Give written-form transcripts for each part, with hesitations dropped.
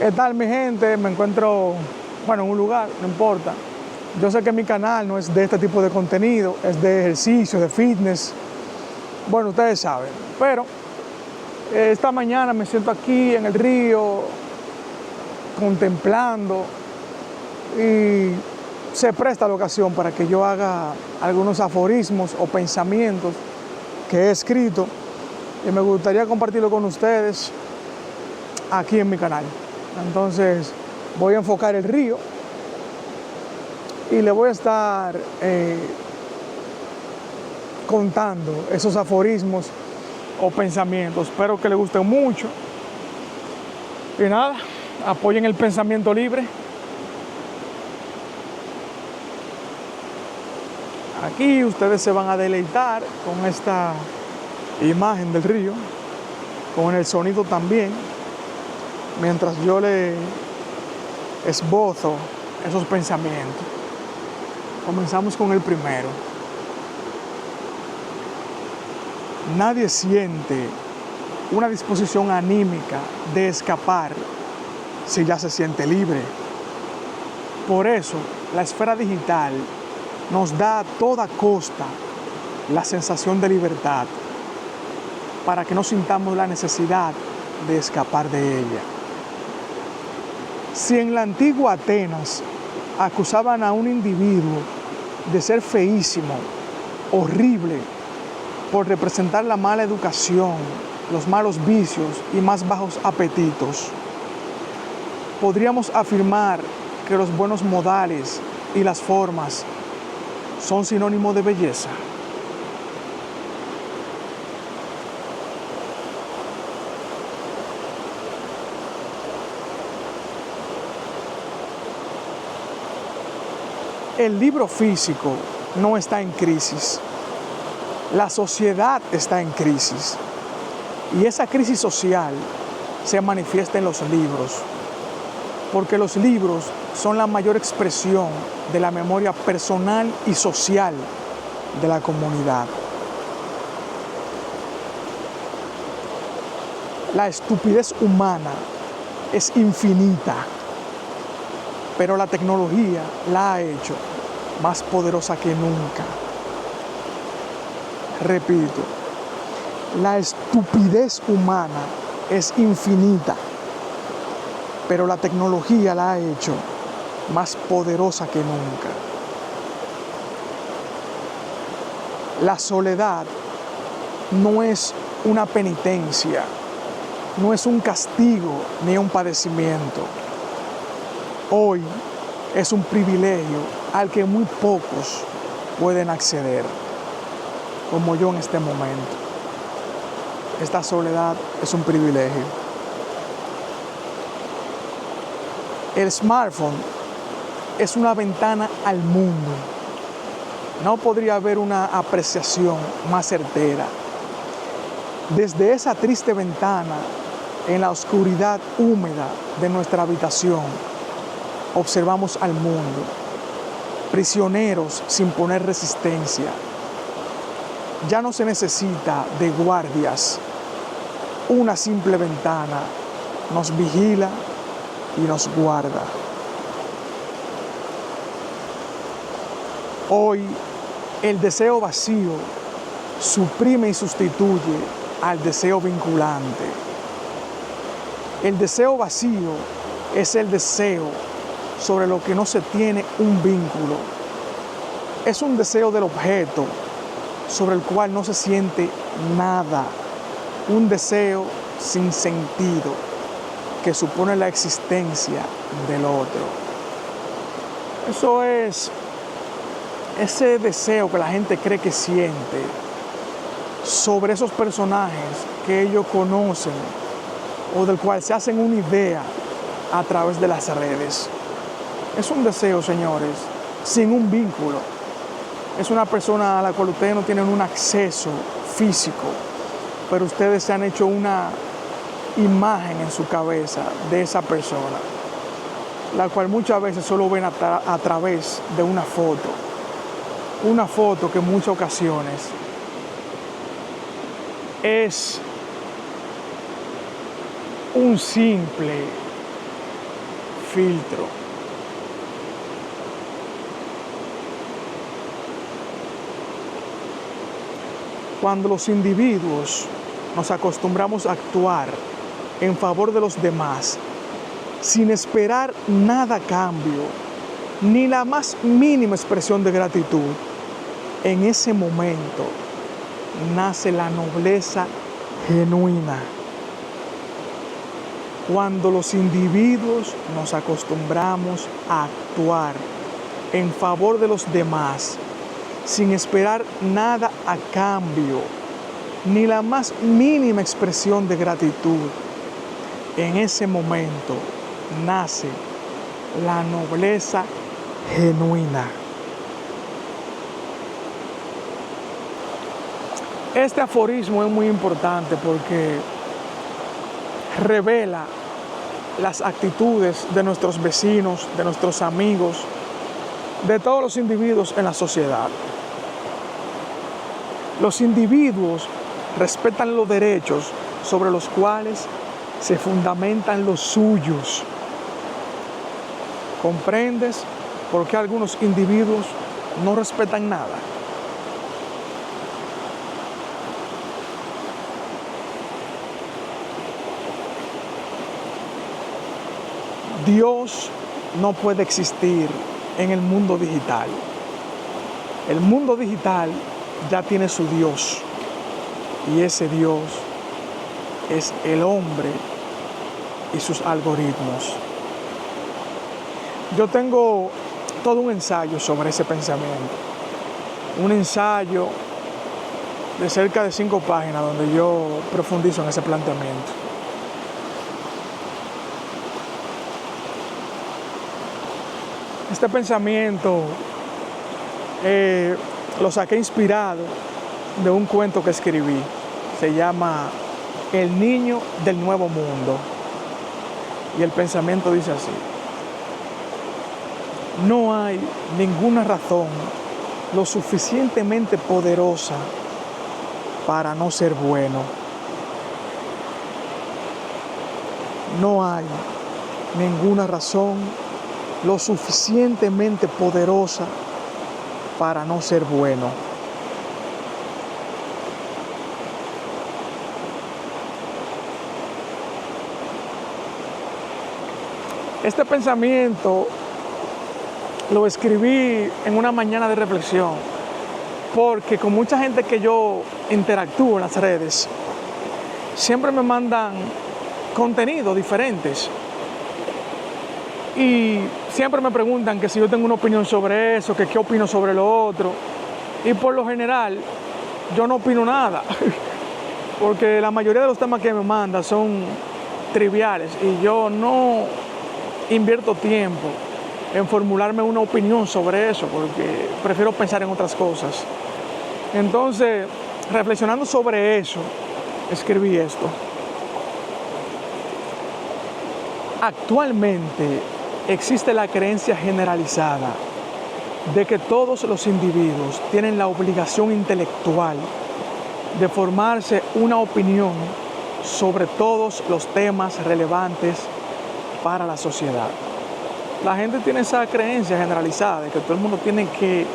¿Qué tal, mi gente? Me encuentro, bueno, en un lugar, no importa. Yo sé que mi canal no es de este tipo de contenido, es de ejercicio, de fitness. Bueno, ustedes saben. Pero esta mañana me siento aquí en el río, contemplando, y se presta la ocasión para que yo haga algunos aforismos o pensamientos que he escrito y me gustaría compartirlo con ustedes aquí en mi canal. Entonces voy a enfocar el río y le voy a estar contando esos aforismos o pensamientos. Espero que les gusten mucho. Y nada, apoyen el pensamiento libre. Aquí ustedes se van a deleitar con esta imagen del río, con el sonido también, mientras yo le esbozo esos pensamientos. Comenzamos con el primero. Nadie siente una disposición anímica de escapar si ya se siente libre. Por eso, la esfera digital nos da a toda costa la sensación de libertad, para que no sintamos la necesidad de escapar de ella. Si en la antigua Atenas acusaban a un individuo de ser feísimo, horrible, por representar la mala educación, los malos vicios y más bajos apetitos, podríamos afirmar que los buenos modales y las formas son sinónimo de belleza. El libro físico no está en crisis. La sociedad está en crisis. Y esa crisis social se manifiesta en los libros, porque los libros son la mayor expresión de la memoria personal y social de la comunidad. La estupidez humana es infinita, pero la tecnología la ha hecho más poderosa que nunca. Repito, la estupidez humana es infinita, pero la tecnología la ha hecho más poderosa que nunca. La soledad no es una penitencia, no es un castigo ni un padecimiento. Hoy es un privilegio al que muy pocos pueden acceder, como yo en este momento. Esta soledad es un privilegio. El smartphone es una ventana al mundo. No podría haber una apreciación más certera. Desde esa triste ventana, en la oscuridad húmeda de nuestra habitación, observamos al mundo, prisioneros sin poner resistencia. Ya no se necesita de guardias. Una simple ventana nos vigila y nos guarda. Hoy, el deseo vacío suprime y sustituye al deseo vinculante. El deseo vacío es el deseo sobre lo que no se tiene un vínculo. Es un deseo del objeto sobre el cual no se siente nada. Un deseo sin sentido que supone la existencia del otro. Eso es ese deseo que la gente cree que siente sobre esos personajes que ellos conocen o del cual se hacen una idea a través de las redes. Es un deseo, señores, sin un vínculo. Es una persona a la cual ustedes no tienen un acceso físico, pero ustedes se han hecho una imagen en su cabeza de esa persona, la cual muchas veces solo ven a través de una foto. Una foto que en muchas ocasiones es un simple filtro. Cuando los individuos nos acostumbramos a actuar en favor de los demás, sin esperar nada a cambio, ni la más mínima expresión de gratitud, en ese momento nace la nobleza genuina. Cuando los individuos nos acostumbramos a actuar en favor de los demás, sin esperar nada a cambio, ni la más mínima expresión de gratitud, en ese momento nace la nobleza genuina. Este aforismo es muy importante porque revela las actitudes de nuestros vecinos, de nuestros amigos, de todos los individuos en la sociedad. Los individuos respetan los derechos sobre los cuales se fundamentan los suyos. ¿Comprendes por qué algunos individuos no respetan nada? Dios no puede existir en el mundo digital. El mundo digital ya tiene su Dios, y ese Dios es el hombre y sus algoritmos. Yo tengo todo un ensayo sobre ese pensamiento, un ensayo de cerca de 5 páginas donde yo profundizo en ese planteamiento. Este pensamiento lo saqué inspirado de un cuento que escribí. Se llama El niño del nuevo mundo. Y el pensamiento dice así: no hay ninguna razón lo suficientemente poderosa para no ser bueno. No hay ninguna razón lo suficientemente poderosa para no ser bueno. Este pensamiento lo escribí en una mañana de reflexión, porque con mucha gente que yo interactúo en las redes, siempre me mandan contenidos diferentes. Y siempre me preguntan que si yo tengo una opinión sobre eso, que qué opino sobre lo otro. Y por lo general, yo no opino nada, porque la mayoría de los temas que me mandan son triviales y yo no invierto tiempo en formularme una opinión sobre eso, porque prefiero pensar en otras cosas. Entonces, reflexionando sobre eso, escribí esto. Actualmente existe la creencia generalizada de que todos los individuos tienen la obligación intelectual de formarse una opinión sobre todos los temas relevantes para la sociedad. La gente tiene esa creencia generalizada de que todo el mundo tiene que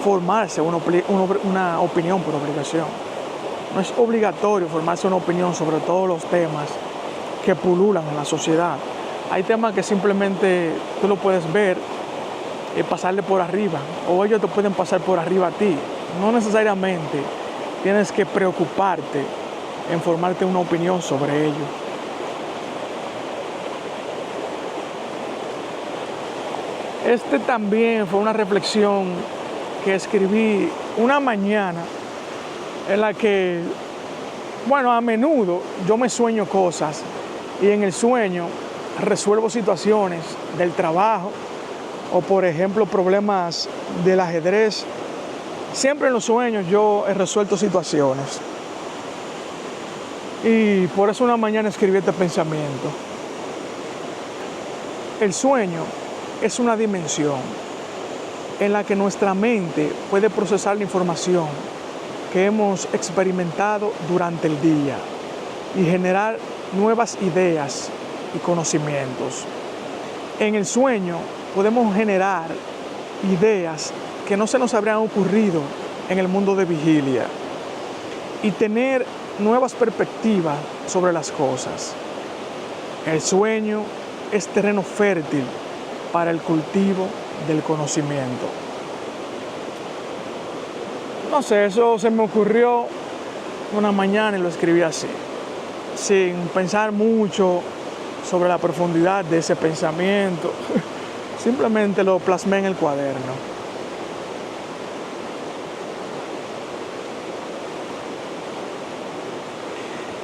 formarse una opinión por obligación. No es obligatorio formarse una opinión sobre todos los temas que pululan en la sociedad. Hay temas que simplemente tú lo puedes ver y pasarle por arriba, o ellos te pueden pasar por arriba a ti. No necesariamente tienes que preocuparte en formarte una opinión sobre ello. Este también fue una reflexión que escribí una mañana en la que, a menudo yo me sueño cosas y en el sueño resuelvo situaciones del trabajo o, por ejemplo, problemas del ajedrez. Siempre en los sueños yo he resuelto situaciones. Y por eso una mañana escribí este pensamiento. El sueño es una dimensión en la que nuestra mente puede procesar la información que hemos experimentado durante el día y generar nuevas ideas y conocimientos. En el sueño podemos generar ideas que no se nos habrían ocurrido en el mundo de vigilia y tener nuevas perspectivas sobre las cosas. El sueño es terreno fértil para el cultivo del conocimiento. No sé, eso se me ocurrió una mañana y lo escribí así, sin pensar mucho sobre la profundidad de ese pensamiento. Simplemente lo plasmé en el cuaderno.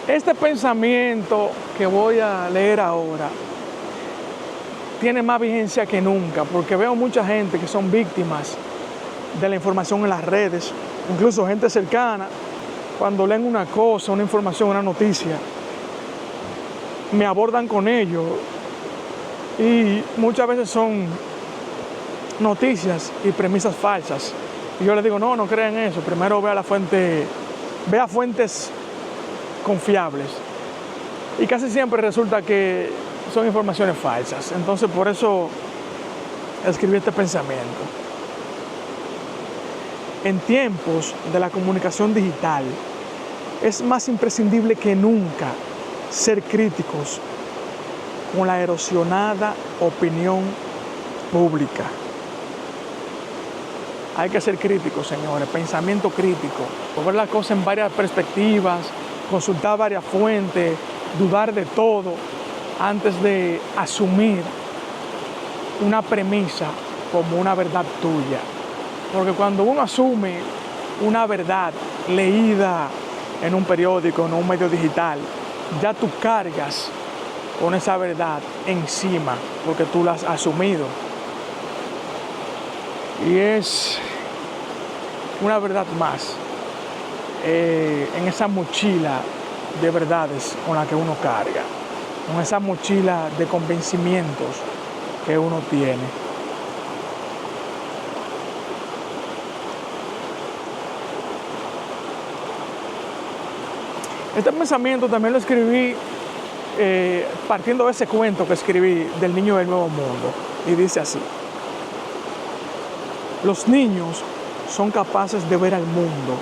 Este pensamiento que voy a leer ahora tiene más vigencia que nunca, porque veo mucha gente que son víctimas de la información en las redes, incluso gente cercana, cuando leen una cosa, una información, una noticia, me abordan con ello y muchas veces son noticias y premisas falsas. Y yo les digo, no crean eso, primero vea fuentes confiables. Y casi siempre resulta que son informaciones falsas. Entonces por eso escribí este pensamiento. En tiempos de la comunicación digital es más imprescindible que nunca ser críticos con la erosionada opinión pública. Hay que ser críticos, señores, pensamiento crítico, ver las cosas en varias perspectivas, consultar varias fuentes, dudar de todo antes de asumir una premisa como una verdad tuya. Porque cuando uno asume una verdad leída en un periódico, en un medio digital, ya tú cargas con esa verdad encima, porque tú la has asumido. Y es una verdad más en esa mochila de verdades con la que uno carga, con esa mochila de convencimientos que uno tiene. Este pensamiento también lo escribí partiendo de ese cuento que escribí del niño del nuevo mundo. Y dice así: los niños son capaces de ver al mundo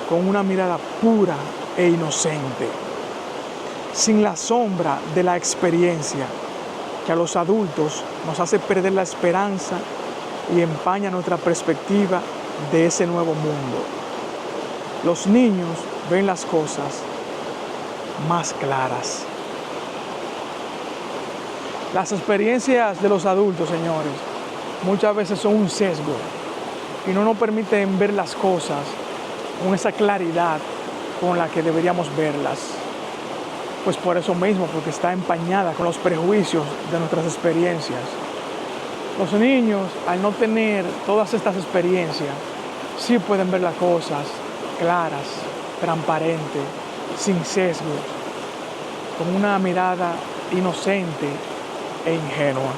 con una mirada pura e inocente, sin la sombra de la experiencia que a los adultos nos hace perder la esperanza y empaña nuestra perspectiva de ese nuevo mundo. Los niños ven las cosas más claras. Las experiencias de los adultos, señores, muchas veces son un sesgo y no nos permiten ver las cosas con esa claridad con la que deberíamos verlas. Pues por eso mismo, porque está empañada con los prejuicios de nuestras experiencias. Los niños, al no tener todas estas experiencias, sí pueden ver las cosas claras, transparentes, sin sesgo, con una mirada inocente e ingenua.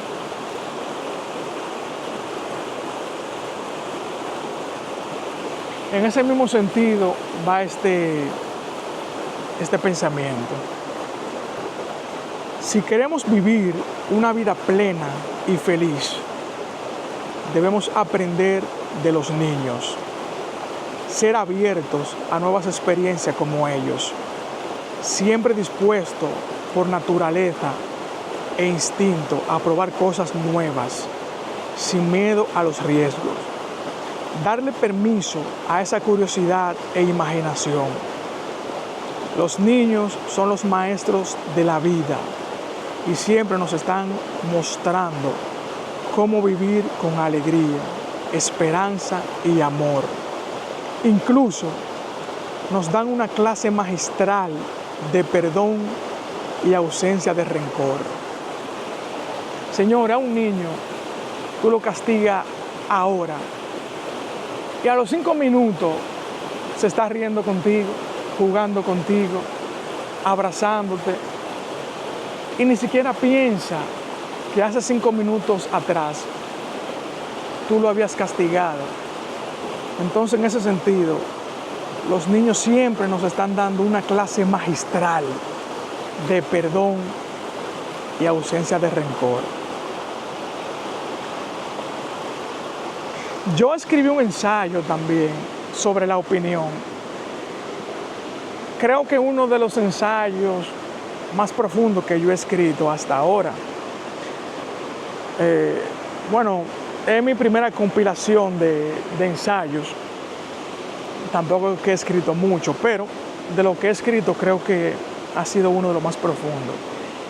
En ese mismo sentido va este pensamiento. Si queremos vivir una vida plena y feliz, debemos aprender de los niños, ser abiertos a nuevas experiencias como ellos, siempre dispuesto por naturaleza e instinto a probar cosas nuevas, sin miedo a los riesgos. Darle permiso a esa curiosidad e imaginación. Los niños son los maestros de la vida y siempre nos están mostrando cómo vivir con alegría, esperanza y amor. Incluso nos dan una clase magistral de perdón y ausencia de rencor. Señor, a un niño tú lo castigas ahora y a los 5 minutos se está riendo contigo, jugando contigo, abrazándote, y ni siquiera piensa que hace 5 minutos atrás tú lo habías castigado. Entonces, en ese sentido, los niños siempre nos están dando una clase magistral de perdón y ausencia de rencor. Yo escribí un ensayo también sobre la opinión. Creo que uno de los ensayos más profundos que yo he escrito hasta ahora. Bueno, es mi primera compilación de ensayos. Tampoco es que he escrito mucho, pero de lo que he escrito creo que ha sido uno de los más profundos.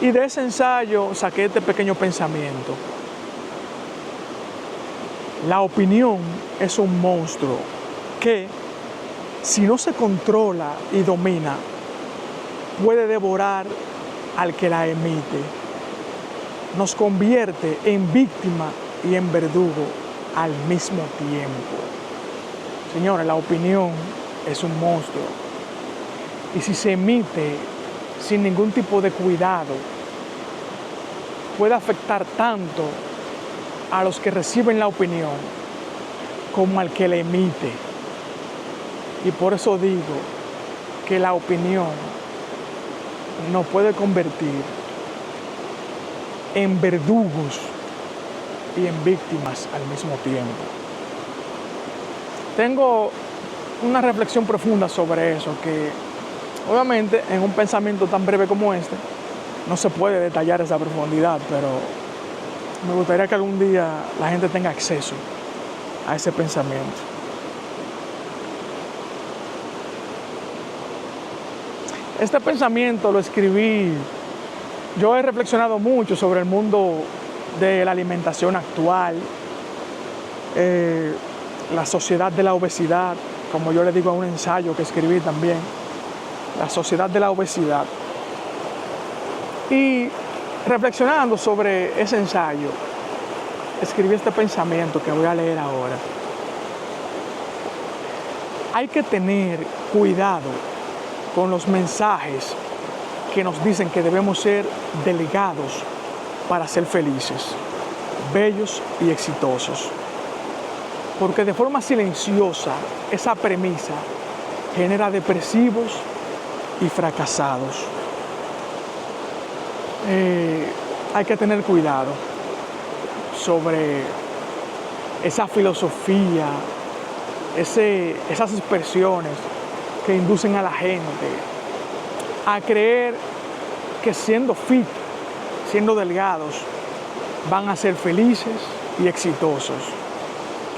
Y de ese ensayo saqué este pequeño pensamiento. La opinión es un monstruo que, si no se controla y domina, puede devorar al que la emite. Nos convierte en víctima y en verdugo al mismo tiempo. Señores, la opinión es un monstruo. Y si se emite sin ningún tipo de cuidado, puede afectar tanto a los que reciben la opinión como al que la emite. Y por eso digo que la opinión nos puede convertir en verdugos y en víctimas al mismo tiempo. Tengo una reflexión profunda sobre eso, que obviamente en un pensamiento tan breve como este no se puede detallar esa profundidad, pero me gustaría que algún día la gente tenga acceso a ese pensamiento. Este pensamiento lo escribí, yo he reflexionado mucho sobre el mundo de la alimentación actual, la sociedad de la obesidad, como yo le digo a un ensayo que escribí también, la sociedad de la obesidad. Y reflexionando sobre ese ensayo, escribí este pensamiento que voy a leer ahora. Hay que tener cuidado con los mensajes que nos dicen que debemos ser delgados para ser felices, bellos y exitosos. Porque de forma silenciosa, esa premisa genera depresivos y fracasados. Hay que tener cuidado sobre esa filosofía, esas expresiones que inducen a la gente a creer que siendo fit, siendo delgados, van a ser felices y exitosos,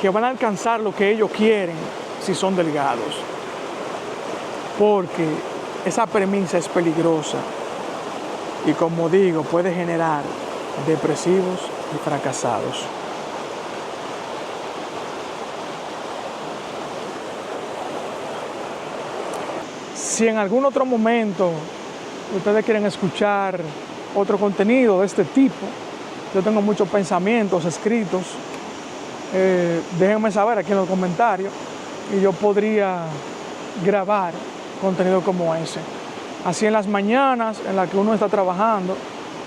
que van a alcanzar lo que ellos quieren si son delgados, porque esa premisa es peligrosa y, como digo, puede generar depresivos y fracasados. Si en algún otro momento ustedes quieren escuchar otro contenido de este tipo, yo tengo muchos pensamientos escritos, déjenme saber aquí en los comentarios y yo podría grabar contenido como ese. Así en las mañanas en las que uno está trabajando,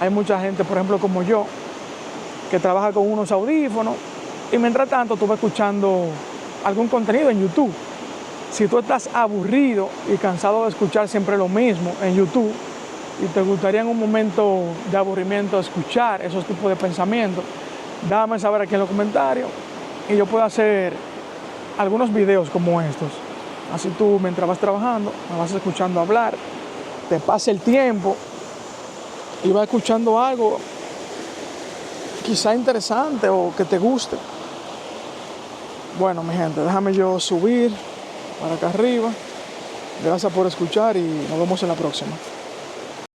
hay mucha gente, por ejemplo como yo, que trabaja con unos audífonos y mientras tanto tú vas escuchando algún contenido en YouTube. Si tú estás aburrido y cansado de escuchar siempre lo mismo en YouTube y te gustaría en un momento de aburrimiento escuchar esos tipos de pensamientos, déjame saber aquí en los comentarios y yo puedo hacer algunos videos como estos. Así tú, mientras vas trabajando, me vas escuchando hablar, te pasa el tiempo y vas escuchando algo quizá interesante o que te guste. Bueno, mi gente, déjame yo subir para acá arriba. Gracias por escuchar y nos vemos en la próxima.